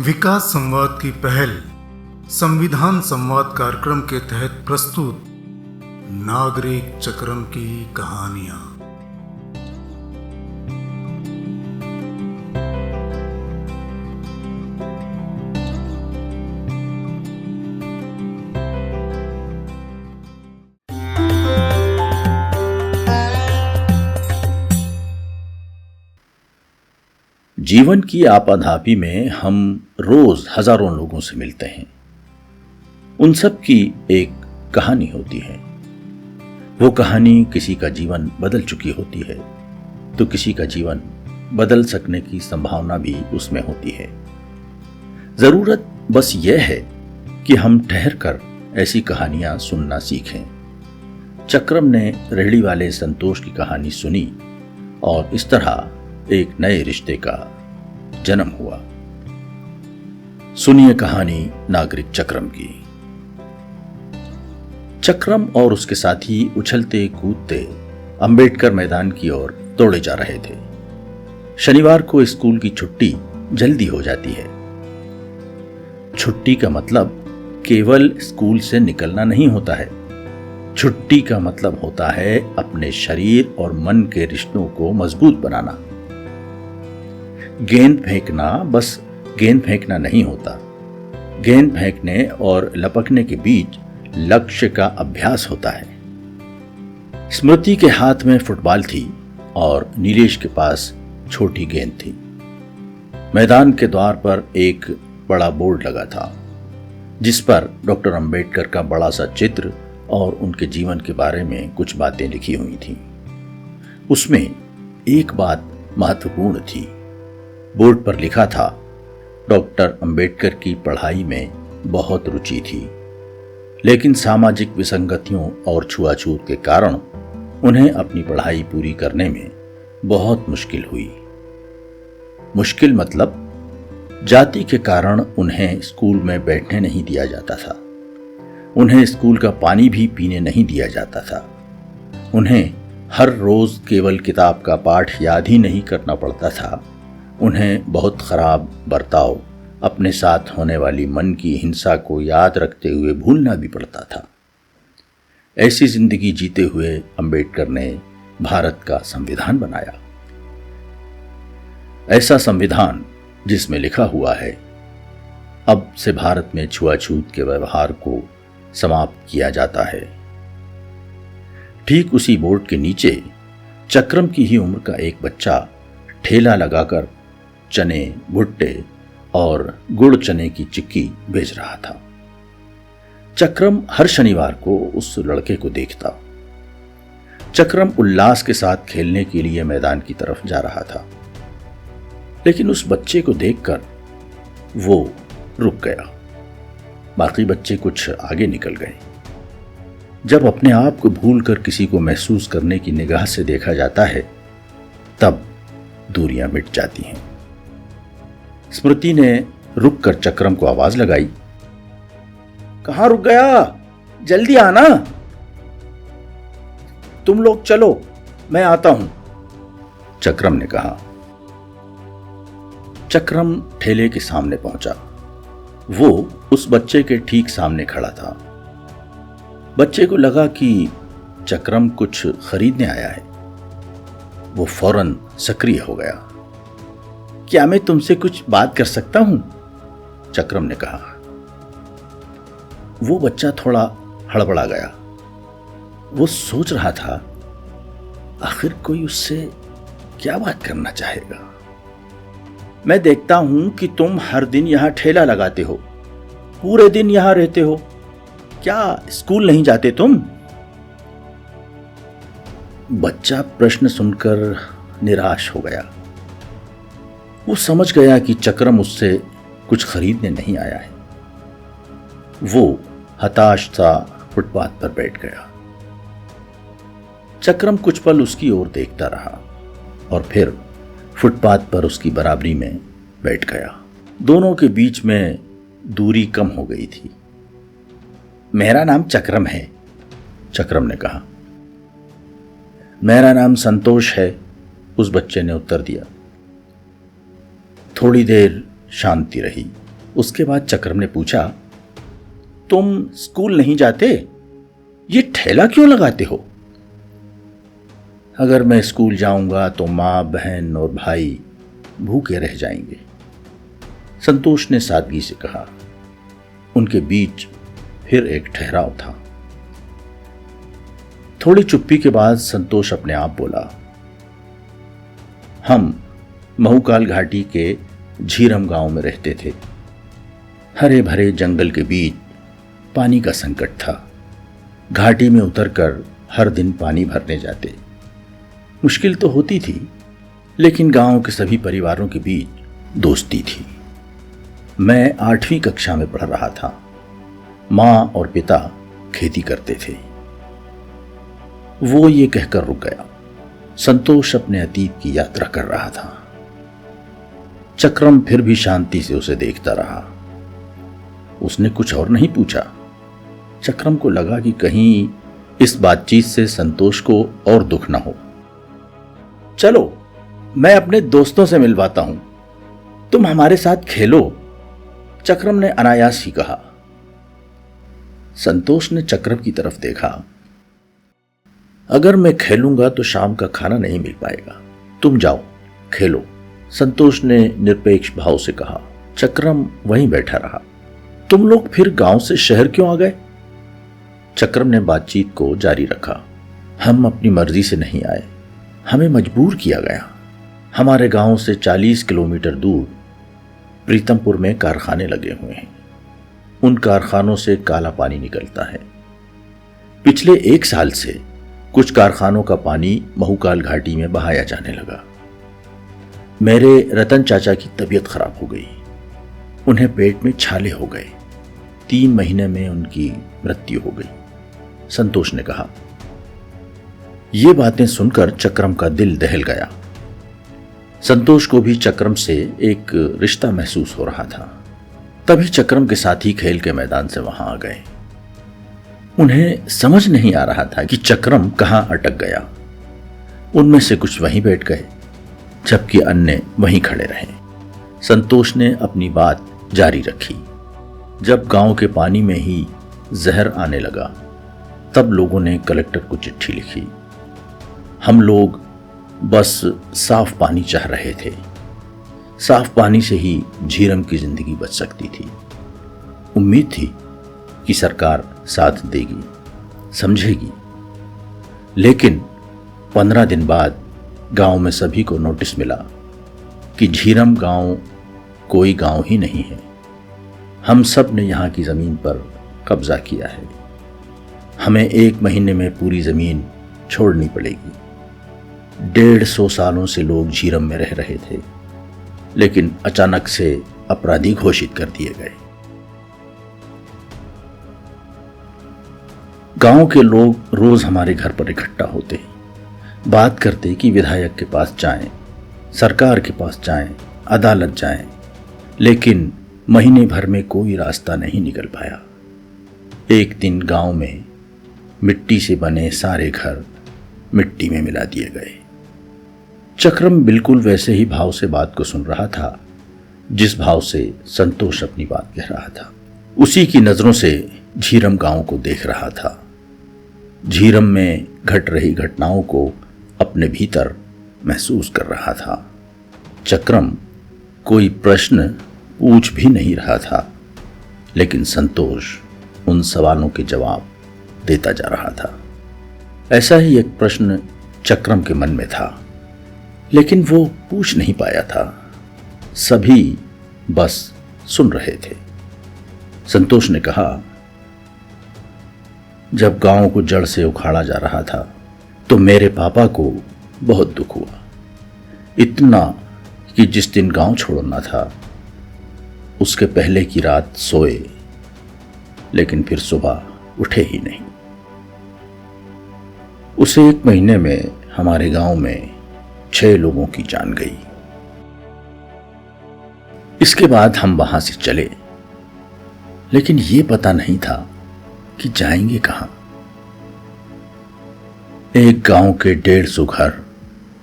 विकास संवाद की पहल संविधान संवाद कार्यक्रम के तहत प्रस्तुत नागरिक चक्रम की कहानियां। जीवन की आपाधापी में हम रोज हजारों लोगों से मिलते हैं। उन सब की एक कहानी होती है। वो कहानी किसी का जीवन बदल चुकी होती है तो किसी का जीवन बदल सकने की संभावना भी उसमें होती है। जरूरत बस यह है कि हम ठहर कर ऐसी कहानियां सुनना सीखें। चक्रम ने रेहड़ी वाले संतोष की कहानी सुनी और इस तरह एक नए रिश्ते का जन्म हुआ। सुनिए कहानी नागरिक चक्रम की। चक्रम और उसके साथी उछलते कूदते अंबेडकर मैदान की ओर दौड़े जा रहे थे। शनिवार को स्कूल की छुट्टी जल्दी हो जाती है। छुट्टी का मतलब केवल स्कूल से निकलना नहीं होता है। छुट्टी का मतलब होता है अपने शरीर और मन के रिश्तों को मजबूत बनाना। गेंद फेंकना बस गेंद फेंकना नहीं होता। गेंद फेंकने और लपकने के बीच लक्ष्य का अभ्यास होता है। स्मृति के हाथ में फुटबॉल थी और नीलेश के पास छोटी गेंद थी। मैदान के द्वार पर एक बड़ा बोर्ड लगा था जिस पर डॉक्टर अंबेडकर का बड़ा सा चित्र और उनके जीवन के बारे में कुछ बातें लिखी हुई थीं। उसमें एक बात महत्वपूर्ण थी। बोर्ड पर लिखा था, डॉक्टर अंबेडकर की पढ़ाई में बहुत रुचि थी, लेकिन सामाजिक विसंगतियों और छुआछूत के कारण उन्हें अपनी पढ़ाई पूरी करने में बहुत मुश्किल हुई। मुश्किल मतलब जाति के कारण उन्हें स्कूल में बैठने नहीं दिया जाता था। उन्हें स्कूल का पानी भी पीने नहीं दिया जाता था। उन्हें हर रोज केवल किताब का पाठ याद ही नहीं करना पड़ता था। उन्हें बहुत खराब बर्ताव, अपने साथ होने वाली मन की हिंसा को याद रखते हुए भूलना भी पड़ता था। ऐसी जिंदगी जीते हुए अंबेडकर ने भारत का संविधान बनाया। ऐसा संविधान जिसमें लिखा हुआ है, अब से भारत में छुआछूत के व्यवहार को समाप्त किया जाता है। ठीक उसी बोर्ड के नीचे चक्रम की ही उम्र का एक बच्चा ठेला लगाकर चने, भुट्टे और गुड़ चने की चिक्की बेच रहा था। चक्रम हर शनिवार को उस लड़के को देखता। चक्रम उल्लास के साथ खेलने के लिए मैदान की तरफ जा रहा था, लेकिन उस बच्चे को देखकर वो रुक गया। बाकी बच्चे कुछ आगे निकल गए। जब अपने आप को भूलकर किसी को महसूस करने की निगाह से देखा जाता है, तब दूरियां मिट जाती हैं। स्मृति ने रुककर चक्रम को आवाज लगाई, कहां रुक गया? जल्दी आना। तुम लोग चलो, मैं आता हूं, चक्रम ने कहा। चक्रम ठेले के सामने पहुंचा। वो उस बच्चे के ठीक सामने खड़ा था। बच्चे को लगा कि चक्रम कुछ खरीदने आया है। वो फौरन सक्रिय हो गया। क्या मैं तुमसे कुछ बात कर सकता हूं? चक्रम ने कहा। वो बच्चा थोड़ा हड़बड़ा गया। वो सोच रहा था, आखिर कोई उससे क्या बात करना चाहेगा। मैं देखता हूं कि तुम हर दिन यहां ठेला लगाते हो, पूरे दिन यहां रहते हो। क्या स्कूल नहीं जाते तुम? बच्चा प्रश्न सुनकर निराश हो गया। वो समझ गया कि चक्रम उससे कुछ खरीदने नहीं आया है। वो हताश सा फुटपाथ पर बैठ गया। चक्रम कुछ पल उसकी ओर देखता रहा और फिर फुटपाथ पर उसकी बराबरी में बैठ गया। दोनों के बीच में दूरी कम हो गई थी। मेरा नाम चक्रम है, चक्रम ने कहा। मेरा नाम संतोष है, उस बच्चे ने उत्तर दिया। थोड़ी देर शांति रही। उसके बाद चक्रम ने पूछा, तुम स्कूल नहीं जाते? ये ठेला क्यों लगाते हो? अगर मैं स्कूल जाऊंगा तो मां, बहन और भाई भूखे रह जाएंगे, संतोष ने सादगी से कहा। उनके बीच फिर एक ठहराव था। थोड़ी चुप्पी के बाद संतोष अपने आप बोला, हम महूकाल घाटी के झीरम गांव में रहते थे। हरे भरे जंगल के बीच पानी का संकट था। घाटी में उतरकर हर दिन पानी भरने जाते। मुश्किल तो होती थी, लेकिन गांव के सभी परिवारों के बीच दोस्ती थी। मैं 8वीं कक्षा में पढ़ रहा था। मां और पिता खेती करते थे। वो ये कहकर रुक गया। संतोष अपने अतीत की यात्रा कर रहा था। चक्रम फिर भी शांति से उसे देखता रहा। उसने कुछ और नहीं पूछा। चक्रम को लगा कि कहीं इस बातचीत से संतोष को और दुख ना हो। चलो, मैं अपने दोस्तों से मिलवाता हूं, तुम हमारे साथ खेलो, चक्रम ने अनायास ही कहा। संतोष ने चक्रम की तरफ देखा। अगर मैं खेलूंगा तो शाम का खाना नहीं मिल पाएगा, तुम जाओ खेलो, संतोष ने निरपेक्ष भाव से कहा। चक्रम वहीं बैठा रहा। तुम लोग फिर गांव से शहर क्यों आ गए? चक्रम ने बातचीत को जारी रखा। हम अपनी मर्जी से नहीं आए, हमें मजबूर किया गया। हमारे गांव से 40 किलोमीटर दूर प्रीतमपुर में कारखाने लगे हुए हैं। उन कारखानों से काला पानी निकलता है। पिछले 1 साल से कुछ कारखानों का पानी महूकाल घाटी में बहाया जाने लगा। मेरे रतन चाचा की तबीयत खराब हो गई। उन्हें पेट में छाले हो गए। 3 महीने में उनकी मृत्यु हो गई, संतोष ने कहा। ये बातें सुनकर चक्रम का दिल दहल गया। संतोष को भी चक्रम से एक रिश्ता महसूस हो रहा था। तभी चक्रम के साथी खेल के मैदान से वहां आ गए। उन्हें समझ नहीं आ रहा था कि चक्रम कहां अटक गया। उनमें से कुछ वहीं बैठ गए, जबकि अन्य वहीं खड़े रहे। संतोष ने अपनी बात जारी रखी। जब गांव के पानी में ही जहर आने लगा, तब लोगों ने कलेक्टर को चिट्ठी लिखी। हम लोग बस साफ पानी चाह रहे थे। साफ पानी से ही झीरम की जिंदगी बच सकती थी। उम्मीद थी कि सरकार साथ देगी, समझेगी। लेकिन 15 दिन बाद गांव में सभी को नोटिस मिला कि झीरम गांव कोई गांव ही नहीं है। हम सब ने यहां की जमीन पर कब्जा किया है। हमें 1 महीने में पूरी जमीन छोड़नी पड़ेगी। 150 सालों से लोग झीरम में रह रहे थे, लेकिन अचानक से अपराधी घोषित कर दिए गए। गांव के लोग रोज हमारे घर पर इकट्ठा होते, बात करते कि विधायक के पास जाएं, सरकार के पास जाएं, अदालत जाएं, लेकिन महीने भर में कोई रास्ता नहीं निकल पाया। एक दिन गांव में मिट्टी से बने सारे घर मिट्टी में मिला दिए गए। चक्रम बिल्कुल वैसे ही भाव से बात को सुन रहा था जिस भाव से संतोष अपनी बात कह रहा था। उसी की नजरों से झीरम गांव को देख रहा था। झीरम में घट रही घटनाओं को अपने भीतर महसूस कर रहा था। चक्रम कोई प्रश्न पूछ भी नहीं रहा था, लेकिन संतोष उन सवालों के जवाब देता जा रहा था। ऐसा ही एक प्रश्न चक्रम के मन में था, लेकिन वो पूछ नहीं पाया था। सभी बस सुन रहे थे। संतोष ने कहा, जब गांव को जड़ से उखाड़ा जा रहा था तो मेरे पापा को बहुत दुख हुआ। इतना कि जिस दिन गांव छोड़ना था उसके पहले की रात सोए, लेकिन फिर सुबह उठे ही नहीं। उसे 1 महीने में हमारे गांव में 6 लोगों की जान गई। इसके बाद हम वहां से चले, लेकिन ये पता नहीं था कि जाएंगे कहां। एक गांव के 150 घर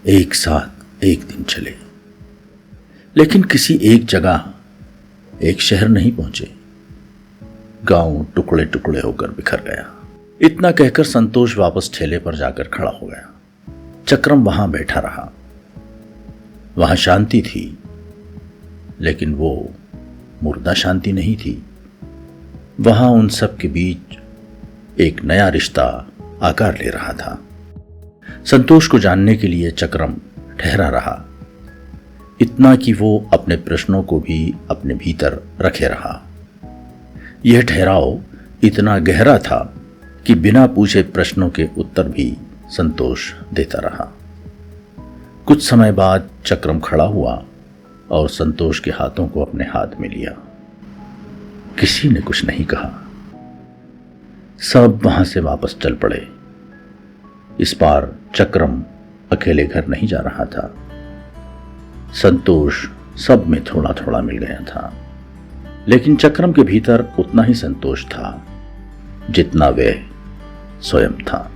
एक साथ एक दिन चले, लेकिन किसी एक जगह एक शहर नहीं पहुंचे। गांव टुकड़े टुकड़े होकर बिखर गया। इतना कहकर संतोष वापस ठेले पर जाकर खड़ा हो गया। चक्रम वहां बैठा रहा। वहां शांति थी, लेकिन वो मुर्दा शांति नहीं थी। वहां उन सब के बीच एक नया रिश्ता आकार ले रहा था। संतोष को जानने के लिए चक्रम ठहरा रहा, इतना कि वो अपने प्रश्नों को भी अपने भीतर रखे रहा। यह ठहराव इतना गहरा था कि बिना पूछे प्रश्नों के उत्तर भी संतोष देता रहा। कुछ समय बाद चक्रम खड़ा हुआ और संतोष के हाथों को अपने हाथ में लिया। किसी ने कुछ नहीं कहा। सब वहां से वापस चल पड़े। इस बार चक्रम अकेले घर नहीं जा रहा था। संतोष सब में थोड़ा थोड़ा मिल गया था, लेकिन चक्रम के भीतर उतना ही संतोष था जितना वह स्वयं था।